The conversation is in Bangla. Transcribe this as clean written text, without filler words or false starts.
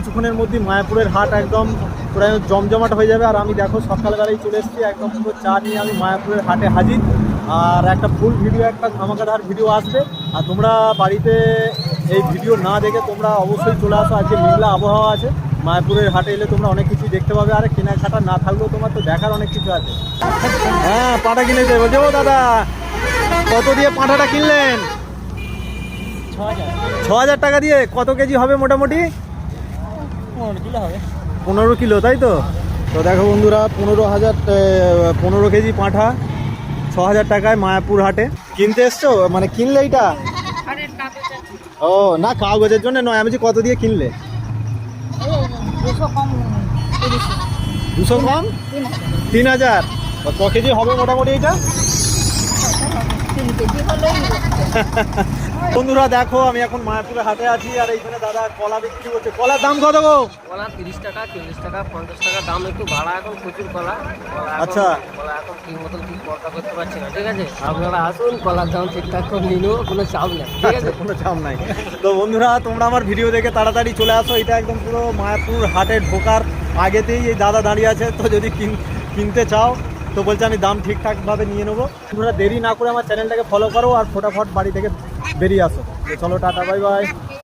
কিছুক্ষণের মধ্যে মায়াপুরের হাট একদম পুরো জমজমাট হয়ে যাবে। আর আমি দেখো সকালবেলায় চলে এসেছি একদম পুরো চা নিয়ে আমি মায়াপুরের হাটে হাজির। আর একটা ফুল ভিডিও, একটা ধামাকাদার ভিডিও আসবে। আর তোমরা বাড়িতে এই ভিডিও না দেখে তোমরা অবশ্যই চলে আসো। আজকে মেঘলা আবহাওয়া আছে, মায়াপুরের হাটে এলে তোমরা অনেক কিছু দেখতে পাবে। আর কেনাকাটা না থাকলেও তোমার তো দেখার অনেক কিছু আছে। হ্যাঁ, পাঁঠা কিনেছে বলছে। ও দাদা, কত দিয়ে পাঁঠাটা কিনলেন? 6,000 টাকা দিয়ে। কত কেজি হবে মোটামুটি? 15 কিলো হবে। 15 কিলো, তাই তো? তো দেখো বন্ধুরা, 15 কেজি পাঁঠা 6,000 টাকায় মায়াপুর হাটে কিনতে এসছো। মানে কিনলে এইটা? ও না, কাগজের জন্য নয়। আমি কত দিয়ে কিনলে? 200 কম। 200 কম? 3,000। ক কেজি হবে মোটামুটি এইটা? 3 কেজি হলেই বন্ধুরা দেখো, আমি এখন মায়াপুরের হাটে আছি। আর এইখানে দাদা কলা বিক্রি করছে। কলার দাম কত গো? কলা 30 টাকা, 40 টাকা, 50 টাকা দাম। একটু ভাড়া এখন প্রচুর কলা। আচ্ছা। কলা এখন ঠিক মতন ঠিক পরকা করতে পারছি না, ঠিক আছে? আপনারা আসুন, কলার দাম ঠিকঠাক করে নিয়ে নেবো, কোনো চাপ নেই, ঠিক আছে? কোনো চাপ নাই। তো বন্ধুরা, তোমরা আমার ভিডিও দেখে তাড়াতাড়ি চলে আসো। এটা একদম পুরো মায়াপুর হাটে ঢোকার আগেতেই এই দাদা দাঁড়িয়ে আছে। তো যদি কিনতে চাও তো বলছে আমি দাম ঠিকঠাকভাবে নিয়ে নেবো। তোমরা দেরি না করে আমার চ্যানেলটাকে ফলো করো আর ফটাফট বাড়ি থেকে বেরিয়ে আসো। তো চলো, টাটা, বাই বাই।